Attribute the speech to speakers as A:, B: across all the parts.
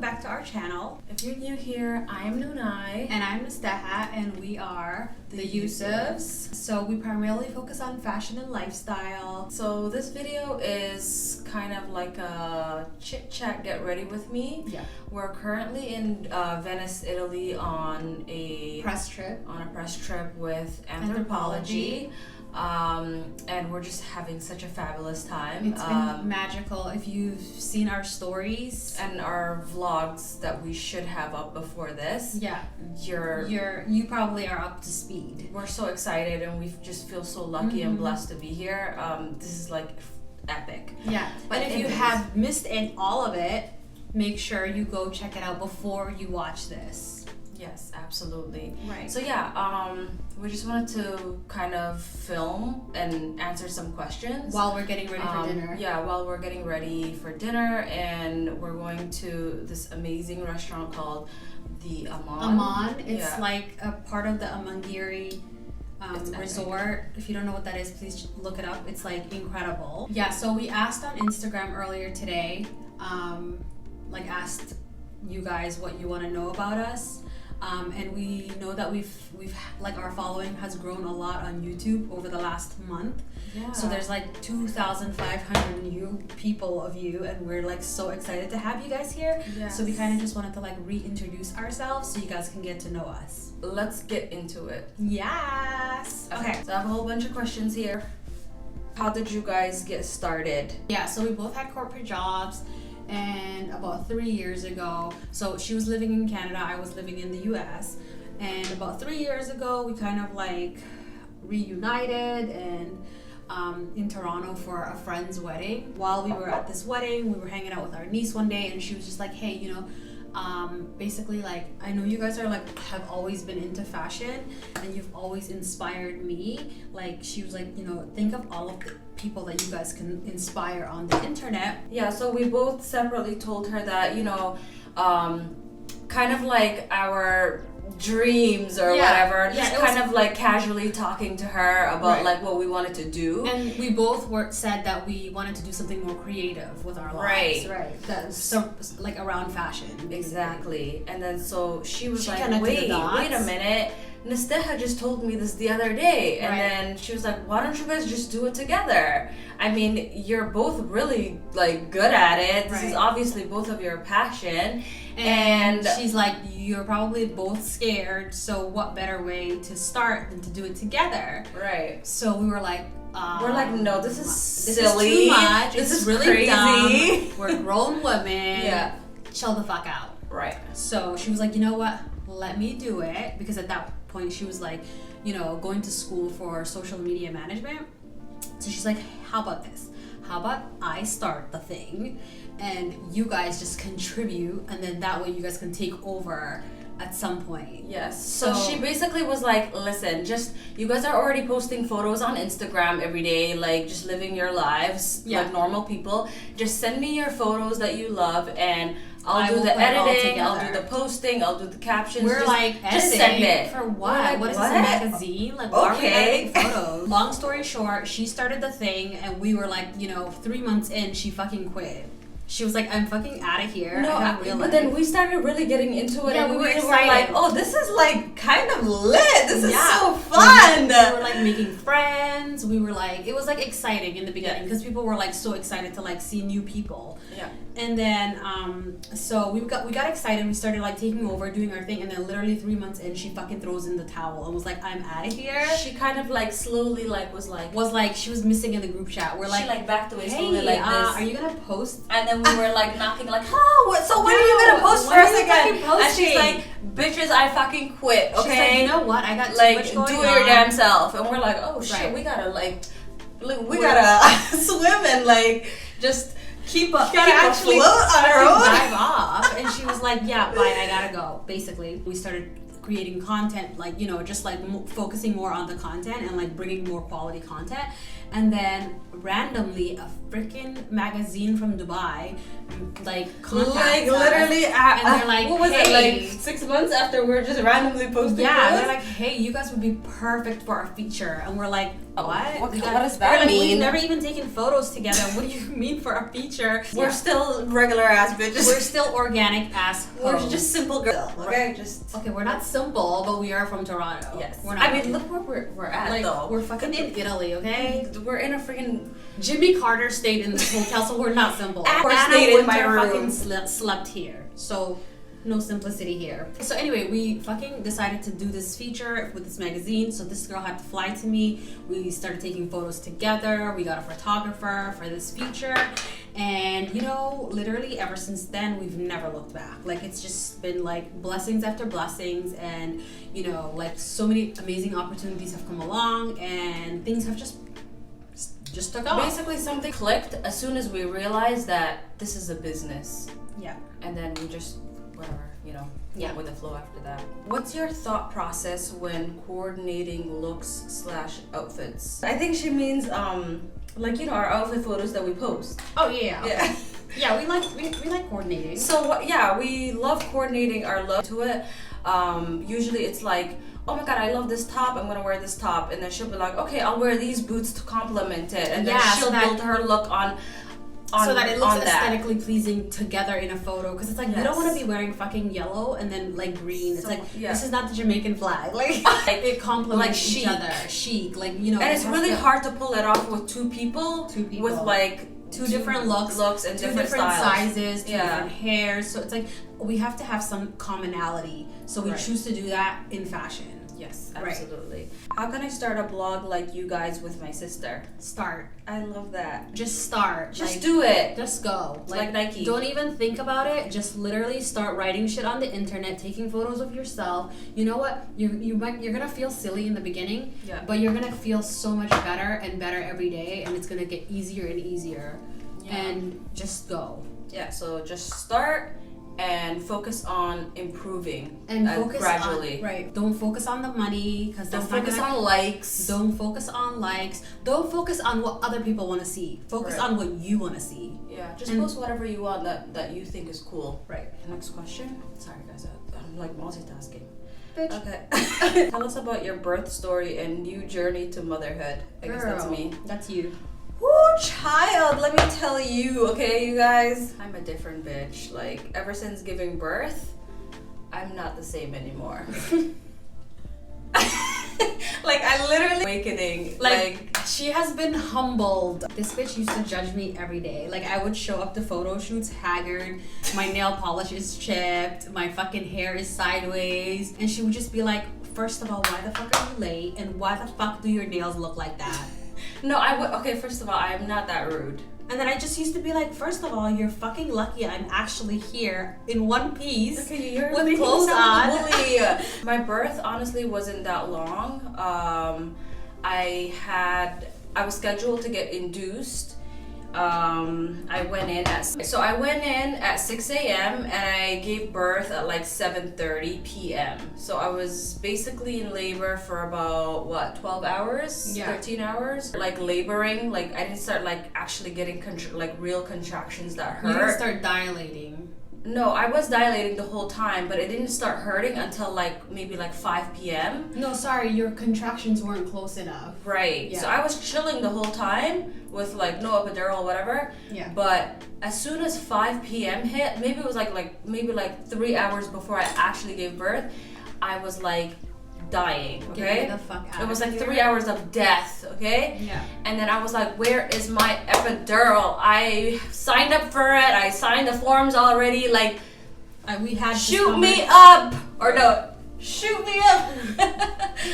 A: back to our channel.
B: If you're new here, I'm Nunai.
A: And I'm Mustaha, and we are the Yusufs. So we primarily focus on fashion and lifestyle.
B: So this video is kind of like a chit chat, get ready with me.
A: Yeah.
B: We're currently in Venice, Italy on a
A: Press trip.
B: With anthropology. And we're just having such a fabulous time.
A: It's been magical. If you've seen our stories
B: and our vlogs that we should have up before this,
A: you probably are up to speed.
B: We're so excited, and we just feel so lucky and blessed to be here. This is like epic.
A: Yeah, but if you have missed all of it, make sure you go check it out before you watch this.
B: Yes, absolutely.
A: Right.
B: So we just wanted to kind of film and answer some questions
A: while we're getting ready for dinner.
B: Yeah, while we're getting ready for dinner, and we're going to this amazing restaurant called the
A: Aman. It's like a part of the Amangiri resort. If you don't know what that is, please look it up. It's like incredible. Yeah, so we asked on Instagram earlier today, asked you guys what you want to know about us. And we know that we've like our following has grown a lot on YouTube over the last month.
B: Yeah.
A: So there's like 2,500 new people of you, and we're like so excited to have you guys here.
B: Yes.
A: So we kind of just wanted to like reintroduce ourselves so you guys can get to know us.
B: Let's get into it.
A: Yes. Okay.
B: So I have a whole bunch of questions here. How did you guys get started?
A: Yeah, so we both had corporate jobs. And about 3 years ago, so she was living in Canada, I was living in the US, and about 3 years ago we kind of like reunited and in Toronto for a friend's wedding. While we were at this wedding, we were hanging out with our niece one day, and she was just like, hey, basically like, I know you guys are like have always been into fashion and you've always inspired me. Like she was like, think of all of the people that you guys can inspire on the internet.
B: Yeah, so we both separately told her that, kind of like our dreams or whatever, just kind of like casually talking to her about like what we wanted to do.
A: And we both said that we wanted to do something more creative with our lives. Right. So like around fashion. Basically.
B: Exactly. And then so she was like, wait a minute. Nasteha just told me this the other day, and then she was like, why don't you guys just do it together? I mean, you're both really like good at it. This is obviously both of your passion. And
A: she's like, you're probably both scared, so what better way to start than to do it together?
B: Right.
A: So we were like,
B: no, this is silly.
A: This is too much.
B: This is
A: really
B: crazy.
A: Dumb. We're grown women.
B: Yeah.
A: Chill the fuck out.
B: Right.
A: So she was like, you know what? Let me do it, because at that point she was like, going to school for social media management. So she's like, how about this? How about I start the thing and you guys just contribute, and then that way you guys can take over at some point.
B: Yes. So she basically was like, listen, just you guys are already posting photos on Instagram every day, like just living your lives like normal people. Just send me your photos that you love, and I'll do the editing, I'll do the posting, I'll do the captions.
A: We're
B: just send it.
A: For what? What is this, a magazine? Like, why are we editing photos? Long story short, she started the thing, and we were like, 3 months in, she fucking quit. She was like, I'm fucking out of here.
B: No, but then we started really getting into it, and we were excited. Like, oh, this is like kind of lit. This is so fun.
A: We were like making friends. We were like, it was like exciting in the beginning because people were like so excited to like see new people.
B: Yeah.
A: And then, so we got excited. We started like taking over, doing our thing, and then literally 3 months in, she fucking throws in the towel and was like, I'm out of here.
B: She kind of like slowly was like
A: she was missing in the group chat. We're like,
B: she like backed away
A: hey,
B: slowly like this.
A: Are you gonna post?
B: And then we were like knocking like, so when are you gonna post for us again? And she's like, bitches, I fucking quit. Okay.
A: She's like, you know what? I got too
B: like
A: much going
B: do
A: on.
B: Your damn self. And we're like, oh shit, we gotta swim and like just keep afloat on our own.
A: Dive off. And she was like, yeah, bye, I gotta go. Basically, we started creating content, focusing more on the content and like bringing more quality content. And then randomly a freaking magazine from Dubai, like contacts
B: literally,
A: us, and they're like,
B: what was
A: hey,
B: it, like 6 months after we're just randomly posting?
A: Yeah,
B: photos?
A: they're like, hey, you guys would be perfect for our feature, and we're like, what?
B: What does that
A: like,
B: mean?
A: We've never even taken photos together. What do you mean for our feature?
B: We're still regular ass bitches.
A: We're still organic ass
B: We're
A: hoes.
B: just simple girls. Okay,
A: Okay, we're not simple, but we are from Toronto.
B: Yes.
A: We're not.
B: I mean, look where we're at,
A: like,
B: though.
A: we're fucking in Italy, okay?
B: We're in a freaking...
A: Jimmy Carter stayed in this hotel, so we're not simple.
B: Anna stayed in my room.
A: fucking slept here, so no simplicity here. So anyway, we fucking decided to do this feature with this magazine. So this girl had to fly to me. We started taking photos together. We got a photographer for this feature. And, you know, literally ever since then, we've never looked back. Like, it's just been, like, blessings after blessings. And, you know, like, so many amazing opportunities have come along. And things have just took off.
B: Basically, something clicked as soon as we realized that this is a business.
A: Yeah.
B: And then we just, whatever, you know,
A: Yeah.
B: went with the flow after that. What's your thought process when coordinating looks/outfits? I think she means, like, you know, our outfit photos that we post.
A: Oh, yeah.
B: Yeah.
A: Yeah, we like coordinating.
B: So, yeah, we love coordinating our look to it. Usually it's like, oh my god, I love this top, I'm gonna wear this top. And then she'll be like, okay, I'll wear these boots to complement it. And then she'll build her look on
A: so that it looks aesthetically pleasing together in a photo. Because it's like, you don't want to be wearing fucking yellow and then like green. It's like, this is not the Jamaican flag. Like, it complements each other. Chic. Like, you know.
B: And it's really hard to pull it off with two people. With like
A: two different looks
B: and
A: two
B: different
A: sizes, two different hairs. So it's like, we have to have some commonality. So we choose to do that in fashion.
B: Yes, absolutely. How can I start a blog like you guys with my sister?
A: Start.
B: I love that.
A: Just start.
B: Just do it.
A: Just go.
B: Like Nike.
A: Don't even think about it. Just literally start writing shit on the internet, taking photos of yourself. You know what? You're gonna feel silly in the beginning, but you're gonna feel so much better and better every day, and it's gonna get easier and easier. And just go. Yeah.
B: So just start. And focus on improving
A: and focus
B: gradually.
A: Don't focus on the money, because
B: don't focus on likes.
A: Don't focus on likes. Don't focus on what other people want to see. Focus on what you want to see.
B: Yeah, just post whatever you want that you think is cool.
A: Right.
B: Next question. Sorry guys, I'm like multitasking.
A: Bitch.
B: Okay. Tell us about your birth story and new journey to motherhood. I guess that's me.
A: That's you.
B: Woo, child, let me tell you, okay, you guys? I'm a different bitch. Like, ever since giving birth, I'm not the same anymore. Like, I literally awakening.
A: Like, she has been humbled. This bitch used to judge me every day. Like, I would show up to photo shoots haggard, my nail polish is chipped, my fucking hair is sideways, and she would just be like, first of all, why the fuck are you late? And why the fuck do your nails look like that?
B: No, okay, first of all, I'm not that rude.
A: And then I just used to be like, first of all, you're fucking lucky I'm actually here in one piece with clothes on.
B: My birth honestly wasn't that long. I was scheduled to get induced. I went in at 6 a.m. and I gave birth at like 7:30 p.m. So I was basically in labor for about 12 hours, 13 hours, like laboring. Like I didn't start like actually getting real contractions that hurt.
A: You didn't start dilating.
B: No, I was dilating the whole time, but it didn't start hurting until like maybe like 5 p.m.
A: No, sorry, your contractions weren't close enough.
B: Right. Yeah. So I was chilling the whole time with like no epidural, whatever.
A: Yeah.
B: But as soon as 5 p.m. hit, maybe it was maybe 3 hours before I actually gave birth, I was like dying. Okay.
A: Get the fuck out.
B: It was like 3 hours of death. Okay.
A: Yeah.
B: And then I was like, where is my epidural? I signed up for it. I signed the forms already. Like,
A: we had
B: shoot me up, or no, shoot me up.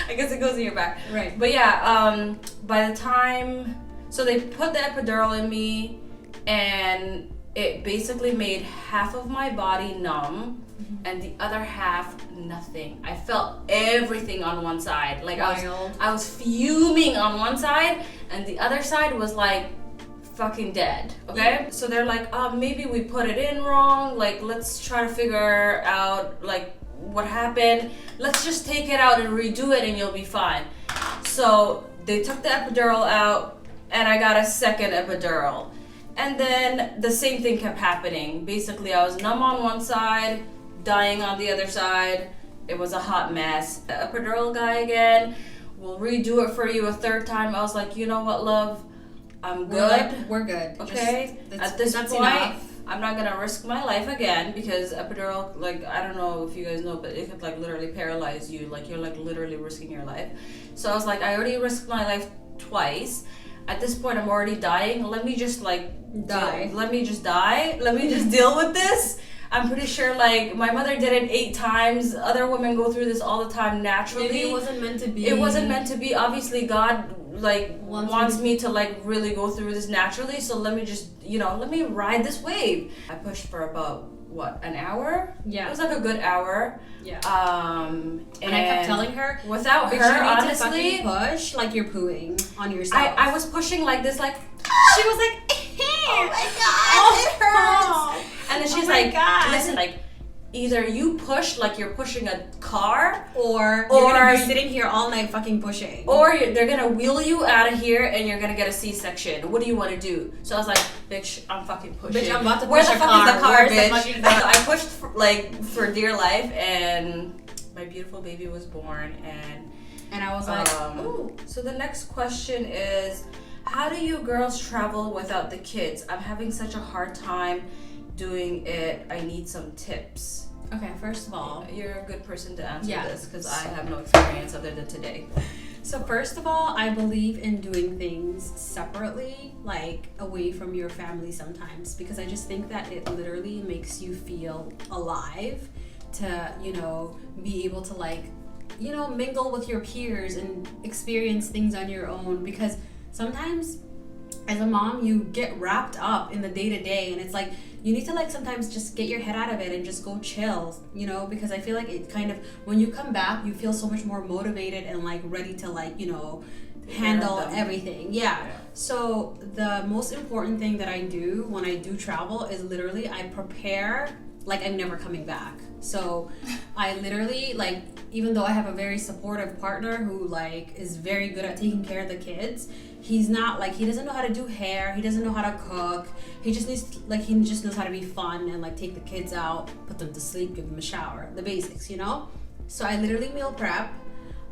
B: I guess it goes in your back.
A: Right.
B: But yeah, by the time, so they put the epidural in me, and it basically made half of my body numb, and the other half nothing. I felt everything on one side. Like I was fuming on one side, and the other side was like fucking dead. Okay. So they're like, maybe we put it in wrong. Like, let's try to figure out like what happened. Let's just take it out and redo it, and you'll be fine. So they took the epidural out, and I got a second epidural. And then the same thing kept happening. Basically, I was numb on one side, dying on the other side. It was a hot mess. The epidural guy again, we'll redo it for you a third time. I was like, you know what, love? I'm good.
A: We're good.
B: Okay? At this point, enough. I'm not gonna risk my life again because epidural, like, I don't know if you guys know, but it could like literally paralyze you. Like, you're like literally risking your life. So I was like, I already risked my life twice. At this point, I'm already dying. Let me just like die. Let me just die. Let me just deal with this. I'm pretty sure like my mother did it 8 times. Other women go through this all the time naturally.
A: Maybe it wasn't meant to be.
B: It wasn't meant to be. Obviously, God like wants me to like really go through this naturally. So let me just, let me ride this wave. I pushed for about an hour?
A: Yeah.
B: It was like a good hour.
A: Yeah.
B: And
A: I kept telling her,
B: without her, honestly,
A: to push like you're pooing on yourself.
B: I was pushing like this, like
A: she was like,
B: oh my god, it hurts. And then she's like, listen, like either you push like you're pushing a car,
A: or you're gonna be sitting here all night fucking pushing,
B: or they're gonna wheel you out of here and you're gonna get a C-section. What do you want to do? So I was like, bitch, I'm fucking pushing.
A: Bitch, I'm about to
B: Where
A: push
B: the fuck
A: car.
B: is the car,
A: Where's
B: bitch? I pushed for dear life, and my beautiful baby was born,
A: and I was like,
B: ooh. So the next question is, how do you girls travel without the kids? I'm having such a hard time doing it. I need some tips.
A: Okay, first of all,
B: you're a good person to answer this because I have no experience other than today.
A: So first of all, I believe in doing things separately, like away from your family sometimes, because I just think that it literally makes you feel alive to, be able to like, mingle with your peers and experience things on your own, because sometimes as a mom, you get wrapped up in the day-to-day, and it's like you need to like sometimes just get your head out of it and just go chill, because I feel like it kind of, when you come back, you feel so much more motivated and like ready to like, handle everything. Yeah. So the most important thing that I do when I do travel is literally I prepare like I'm never coming back. So I literally, like, even though I have a very supportive partner who like is very good at taking care of the kids, he's not like, he doesn't know how to do hair, he doesn't know how to cook, he just knows how to be fun and like take the kids out, put them to sleep, give them a shower, the basics, So I literally meal prep.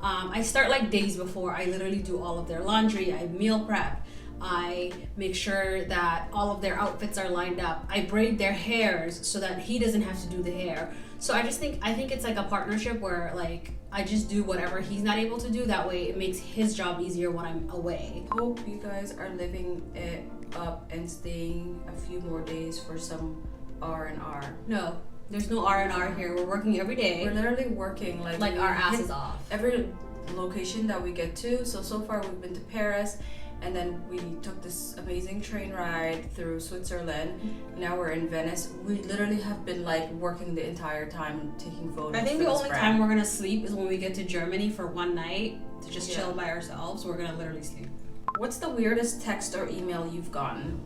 A: I start like days before. I literally do all of their laundry, I meal prep, I make sure that all of their outfits are lined up, I braid their hairs so that he doesn't have to do the hair. So I think it's like a partnership where like I just do whatever he's not able to do. That way it makes his job easier when I'm away.
B: Hope you guys are living it up and staying a few more days for some R&R.
A: No, there's no R&R here. We're working every day.
B: We're literally working like
A: our asses off.
B: Every location that we get to. So far we've been to Paris, and then we took this amazing train ride through Switzerland. Now we're in Venice. We literally have been like working the entire time, taking photos.
A: I think the only time we're gonna sleep is when we get to Germany for one night to just chill by ourselves. We're gonna literally sleep.
B: What's the weirdest text or email you've gotten?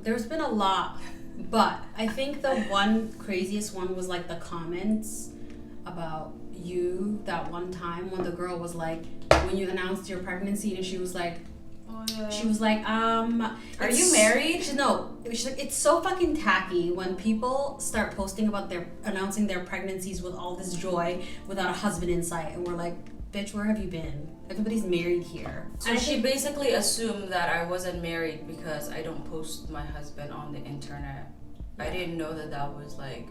A: There's been a lot, but I think the one craziest one was like the comments about you that one time when the girl was like, when you announced your pregnancy, and she was like,
B: are you married?
A: She's like, it's so fucking tacky when people start posting about announcing their pregnancies with all this joy without a husband in sight, and we're like, bitch, where have you been? Everybody's married here.
B: So she basically assumed that I wasn't married because I don't post my husband on the internet. I didn't know that was like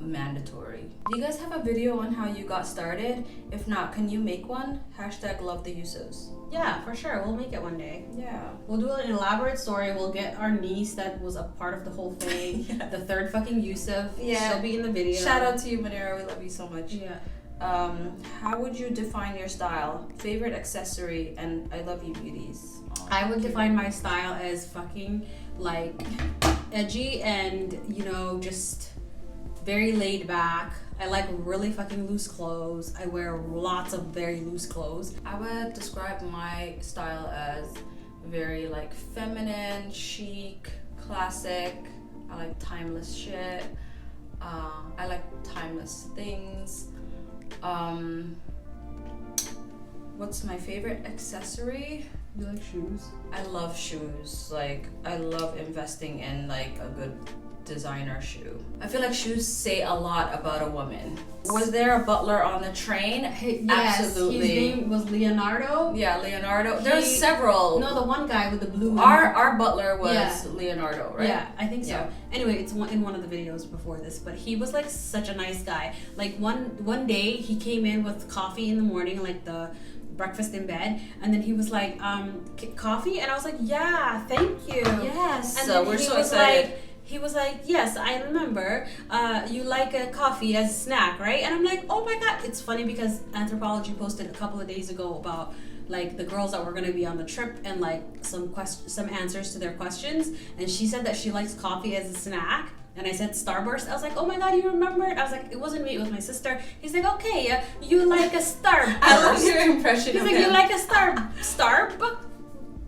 B: mandatory. Do you guys have a video on how you got started? If not, can you make one? #love the Yusufs.
A: Yeah, for sure. We'll make it one day.
B: Yeah.
A: We'll do an elaborate story. We'll get our niece that was a part of the whole thing. The third fucking Yusuf.
B: Yeah.
A: She'll be in the video.
B: Shout out to you, Manera. We love you so much.
A: Yeah.
B: How would you define your style? Favorite accessory? And I love you, beauties.
A: I would define my style as fucking like edgy and just very laid back. I like really fucking loose clothes. I wear lots of very loose clothes.
B: I would describe my style as very like feminine, chic, classic. I like timeless shit. I like timeless things. What's my favorite accessory?
A: You like shoes?
B: I love shoes. Like, I love investing in like a good designer shoe. I feel like shoes say a lot about a woman. Was there a butler on the train?
A: Yes,
B: absolutely.
A: His name was Leonardo.
B: Yeah, Leonardo. There's several.
A: No, the one guy with the blue.
B: Our butler was Leonardo, right?
A: Yeah, I think so.
B: Yeah.
A: Anyway, it's in one of the videos before this, but he was like such a nice guy. Like one day he came in with coffee in the morning, like the breakfast in bed, and then he was like, coffee, and I was like, yeah, thank you.
B: Yes.
A: And
B: so
A: then
B: we're
A: he
B: so
A: was
B: excited.
A: like, he was like, yes, I remember. You like a coffee as a snack, right? And I'm like, oh my god. It's funny because Anthropology posted a couple of days ago about like the girls that were going to be on the trip and like some answers to their questions. And she said that she likes coffee as a snack. And I said Starburst. I was like, oh my god, you remember it? I was like, it wasn't me, it was my sister. He's like, okay, you like a Starburst.
B: I love your impression
A: He's
B: of
A: like,
B: him.
A: you like a Starburst?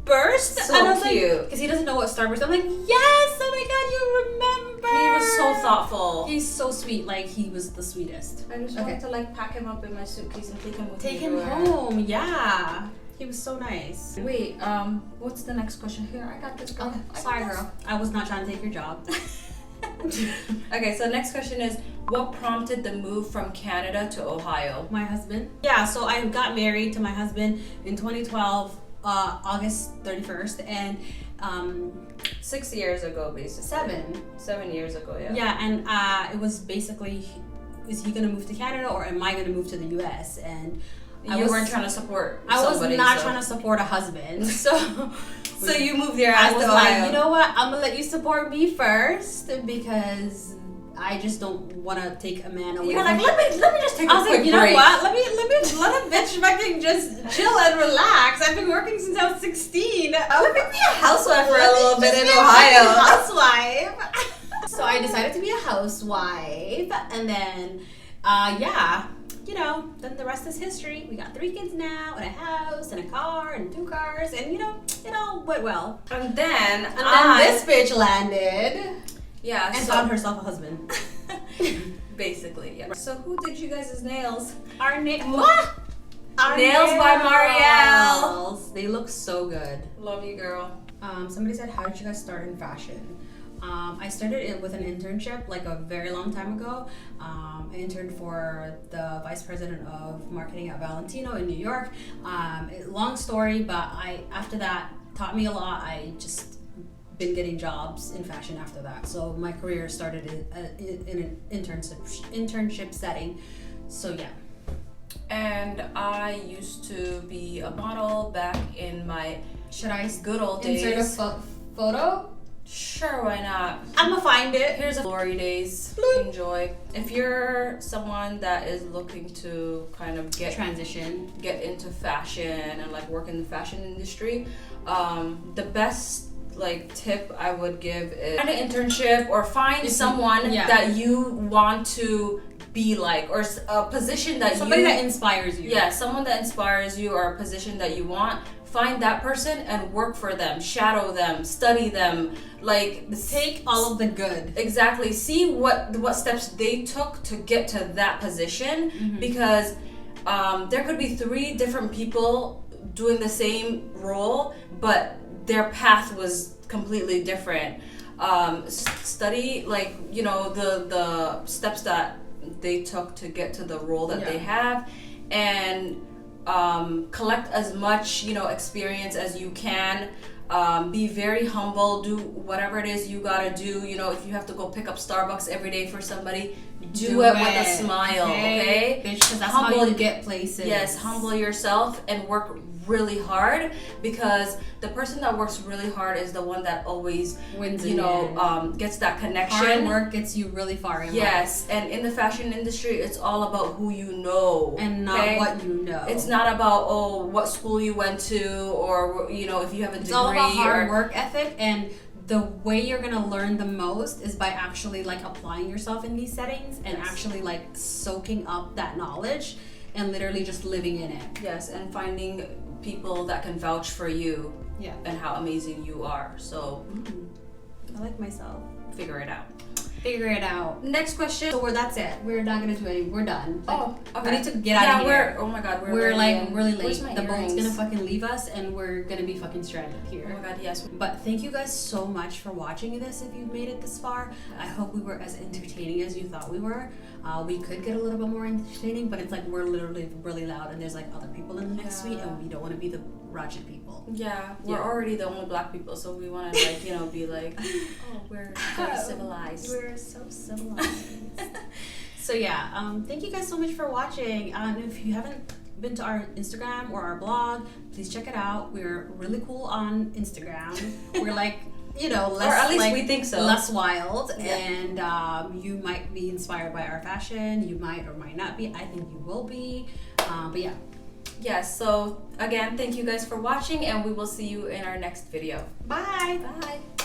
B: So
A: and I was
B: cute.
A: like, because he doesn't know what Starburst. I'm like, yes, oh my god, you remember.
B: He was so thoughtful.
A: He's so sweet, like he was the sweetest.
B: I just wanted to like pack him up in my suitcase and take him with me.
A: Take him home, yeah. He was so nice.
B: Wait, what's the next question? Here, I got this, girl.
A: Okay, sorry, girl. I was not trying to take your job.
B: Okay, so next question is, what prompted the move from Canada to Ohio?
A: My husband. Yeah, so I got married to my husband in 2012, August 31st, and
B: 6 years ago, basically. 7 years ago, yeah.
A: Yeah, and it was basically, is he gonna move to Canada or am I gonna move to the US? And
B: you weren't trying to support
A: I
B: somebody,
A: was not trying to support a husband, so
B: so you moved your ass
A: I was
B: to
A: like,
B: Ohio.
A: you know what? I'm gonna let you support me first because I just don't want to take a man away.
B: You're
A: from
B: like, let me just take a
A: I was
B: quick
A: like, you know
B: break.
A: what? Let a bitch fucking just chill and relax. I've been working since I was 16.
B: Let me be a housewife for a little bit in
A: Just be a
B: Ohio.
A: fucking housewife. So I decided to be a housewife, and then, then the rest is history. We got 3 kids now, and a house, and a car, and 2 cars, and it all went well.
B: And then
A: This bitch landed.
B: Yeah,
A: And found herself a husband.
B: Basically, yeah. So who did you guys' nails?
A: Our nails
B: by Marielle.
A: They look so good.
B: Love you, girl.
A: Somebody said, how did you guys start in fashion? I started it with an internship like a very long time ago. I interned for the vice president of marketing at Valentino in New York. Long story, but after that taught me a lot. I just been getting jobs in fashion after that. So my career started in an internship setting. So yeah.
B: And I used to be a model back in my good old days.
A: Insert a photo?
B: Sure, why not?
A: I'm gonna find it.
B: Here's a glory days. Enjoy. If you're someone that is looking to kind of get into fashion and like work in the fashion industry, the best tip I would give is find an internship or find someone that you want to be like, or a position that
A: somebody that inspires you.
B: Yeah, someone that inspires you or a position that you want. Find that person and work for them, shadow them, study them,
A: take all of the good.
B: Exactly. See what steps they took to get to that position, because there could be 3 different people doing the same role, but their path was completely different. Study the steps that they took to get to the role that they have, and collect as much experience as you can. Be very humble. Do whatever it is you gotta do. If you have to go pick up Starbucks every day for somebody, do it with a smile, okay?
A: Because that's how you get places.
B: Yes, humble yourself and work really hard, because the person that works really hard is the one that always
A: wins.
B: Gets that connection.
A: Hard work gets you really far in life.
B: Yes, and in the fashion industry, it's all about who you know
A: and not what you know.
B: It's not about what school you went to, or if you have a degree.
A: It's all about hard work ethic, and the way you're gonna learn the most is by actually applying yourself in these settings and actually soaking up that knowledge and literally just living in it.
B: Yes, and finding people that can vouch for you.
A: Yeah.
B: And how amazing you are. So
A: I like myself.
B: Figure it out.
A: Figure it out.
B: Next question.
A: So that's it. We're not gonna do anything. We're done.
B: Okay.
A: We need to get out of here.
B: Oh my god,
A: we're like really late.
B: The
A: boat's gonna fucking leave us, and we're gonna be fucking stranded here.
B: Oh my god, yes.
A: But thank you guys so much for watching this. If you've made it this far, I hope we were as entertaining as you thought we were. We could get a little bit more entertaining, but it's like we're literally really loud, and there's like other people in the next suite, and we don't want to be the ratchet people.
B: Yeah, we're already the only black people, so we want to like be like, oh, we're very civilized.
A: We're so civilized. So yeah, thank you guys so much for watching. And if you haven't been to our Instagram or our blog, please check it out. We're really cool on Instagram. We're like, less, or
B: at least we think so,
A: less wild. Yeah. And you might be inspired by our fashion. You might or might not be. I think you will be. But yeah.
B: Yes, so again, thank you guys for watching, and we will see you in our next video.
A: Bye.
B: Bye.